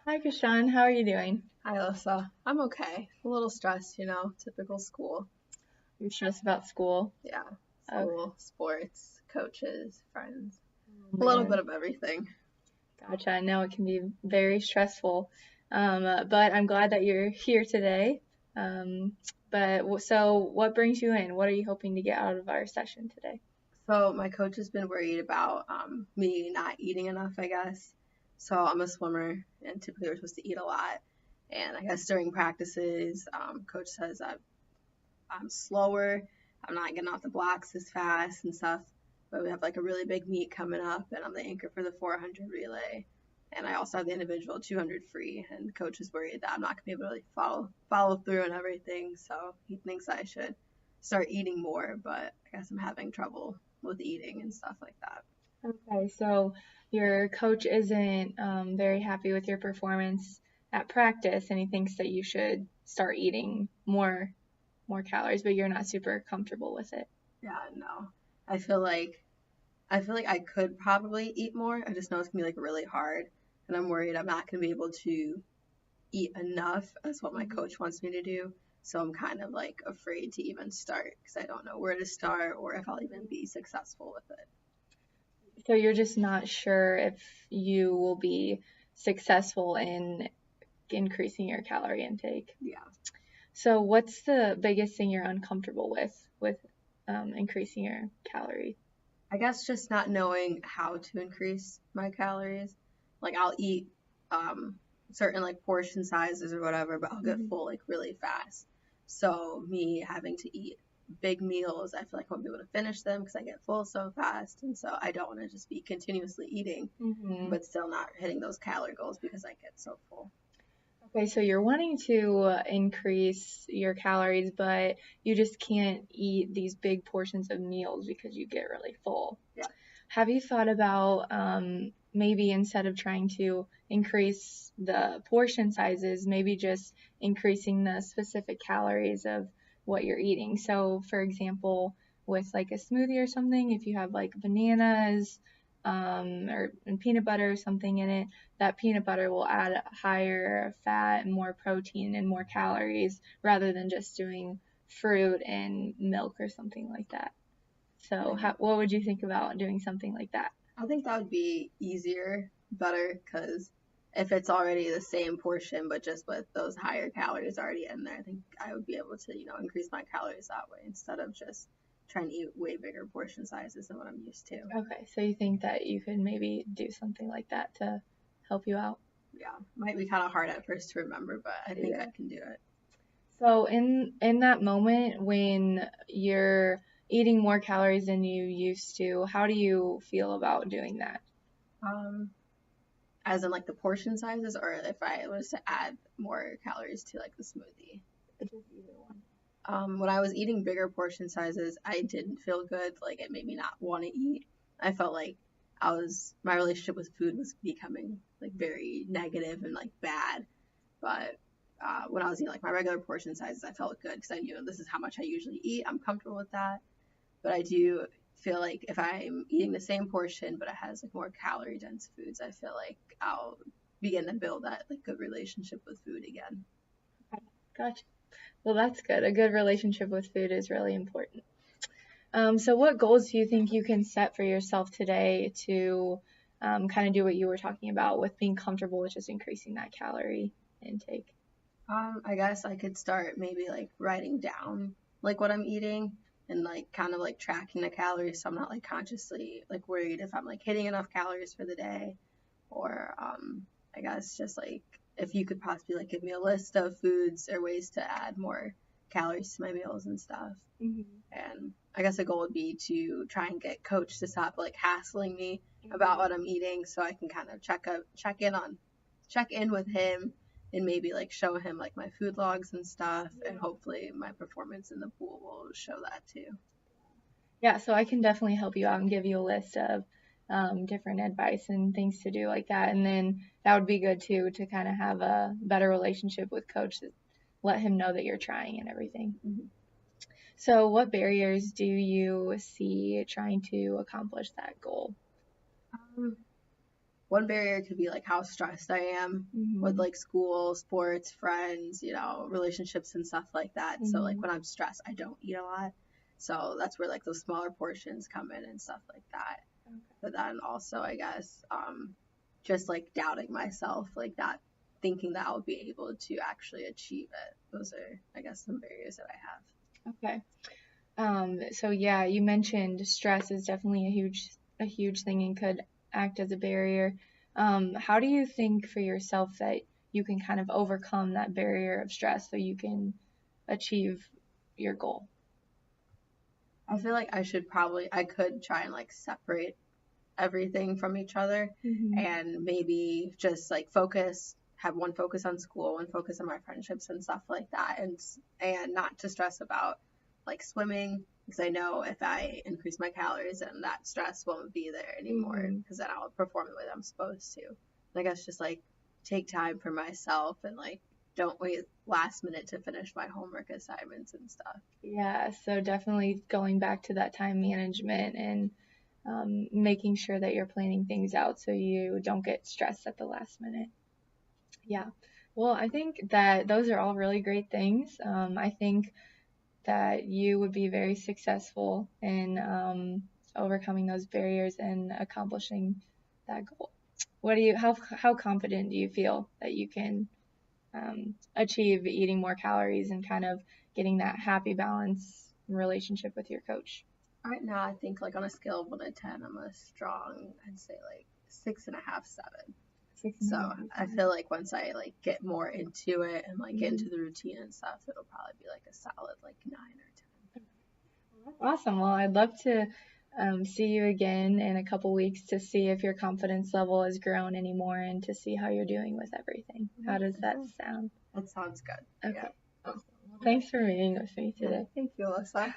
Hi, Krishan. How are you doing? Hi, Alyssa. I'm okay. A little stressed, typical school. You're stressed about school? Yeah, Oh, school, sports, coaches, friends, a little bit man. of everything. Gotcha. I know it can be very stressful. But I'm glad that you're here today. Um, so what brings you in? What are you hoping to get out of our session today? So my coach has been worried about me not eating enough, I guess. So I'm a swimmer, and typically we're supposed to eat a lot. And I guess during practices, coach says I'm slower. I'm not getting off the blocks as fast and stuff. But we have like a really big meet coming up, and I'm the anchor for the 400 relay. And I also have the individual 200 free. And coach is worried that I'm not gonna be able to like follow through and everything. So he thinks I should start eating more, but I guess I'm having trouble with eating and stuff like that. Okay, so your coach isn't very happy with your performance at practice, and he thinks that you should start eating more calories, but you're not super comfortable with it. Yeah, no. I feel like I feel like I could probably eat more. I just know it's gonna be like really hard, and I'm worried I'm not gonna be able to eat enough as what my coach wants me to do. So I'm kind of like afraid to even start because I don't know where to start or if I'll even be successful with it. So you're just not sure if you will be successful in increasing your calorie intake. Yeah. So what's the biggest thing you're uncomfortable with increasing your calorie? I guess just not knowing how to increase my calories. Like I'll eat um, certain like portion sizes or whatever, but I'll get Mhm. full like really fast. So me having to eat big meals, I feel like I won't be able to finish them because I get full so fast, and so I don't want to just be continuously eating, Mhm. but still not hitting those calorie goals because I get so full. Okay, so you're wanting to increase your calories, but you just can't eat these big portions of meals because you get really full. Yeah. Have you thought about maybe instead of trying to increase the portion sizes, maybe just increasing the specific calories of what you're eating? So, for example, with like a smoothie or something, if you have like bananas or and peanut butter or something in it, that peanut butter will add higher fat and more protein and more calories rather than just doing fruit and milk or something like that. So, Yeah. what would you think about doing something like that? I think that would be easier, better, because if it's already the same portion, but just with those higher calories already in there, I think I would be able to, increase my calories that way instead of just trying to eat way bigger portion sizes than what I'm used to. Okay, so you think that you could maybe do something like that to help you out? Yeah, might be kind of hard at first to remember, but I think Yeah. I can do it. So in that moment when you're eating more calories than you used to, how do you feel about doing that? Um, as in like the portion sizes, or if I was to add more calories to like the smoothie. Just either one. When I was eating bigger portion sizes, I didn't feel good. Like it made me not want to eat. I felt like my relationship with food was becoming like very negative and like bad. But when I was eating like my regular portion sizes, I felt good because I knew this is how much I usually eat. I'm comfortable with that. But I do feel like if I'm eating the same portion, but it has like more calorie dense foods, I feel like I'll begin to build that like good relationship with food again. Okay, gotcha. Well, that's good. A good relationship with food is really important. So what goals do you think you can set for yourself today to kind of do what you were talking about with being comfortable with just increasing that calorie intake? I guess I could start maybe like writing down like what I'm eating and like kind of like tracking the calories so I'm not like consciously like worried if I'm like hitting enough calories for the day or I guess just like if you could possibly like give me a list of foods or ways to add more calories to my meals and stuff. Hmm. And I guess the goal would be to try and get coach to stop like hassling me about Hmm. what I'm eating so I can kind of check in with him and maybe like show him like my food logs and stuff and hopefully my performance in the pool will show that too. Yeah, so I can definitely help you out and give you a list of different advice and things to do like that. And then that would be good too to kind of have a better relationship with coach, let him know that you're trying and everything. Mm-hmm. So what barriers do you see trying to accomplish that goal? Um, one barrier could be like how stressed I am with like school, sports, friends, relationships and stuff like that. So like when I'm stressed, I don't eat a lot. So that's where like those smaller portions come in and stuff like that. Okay. But then also, I guess, just like doubting myself, like not thinking that I'll be able to actually achieve it. Those are, I guess, some barriers that I have. Okay. So yeah, you mentioned stress is definitely a huge thing and could act as a barrier. How do you think for yourself that you can kind of overcome that barrier of stress so you can achieve your goal? I feel like I could try and like separate everything from each other and maybe just like have one focus on school, one focus on my friendships and stuff like that, and not to stress about like swimming, because I know if I increase my calories and that stress won't be there anymore, because then I'll perform the way that I'm supposed to. I guess just like take time for myself and like don't wait last minute to finish my homework assignments and stuff. Yeah, so definitely going back to that time management and making sure that you're planning things out so you don't get stressed at the last minute. Yeah. Well, I think that those are all really great things. I think that you would be very successful in overcoming those barriers and accomplishing that goal. How confident do you feel that you can achieve eating more calories and kind of getting that happy balance relationship with your coach? Right now, I think like on a scale of 1 to 10, I'm a strong, I'd say like 6.5, 7. So I feel like once I like get more into it and like get into the routine and stuff, it'll probably be like a solid like 9 or 10. Awesome. Well, I'd love to see you again in a couple weeks to see if your confidence level has grown anymore and to see how you're doing with everything. How does that sound? That sounds good. Okay. Yeah. Awesome. Well, thanks for meeting with me today. Thank you, Alyssa.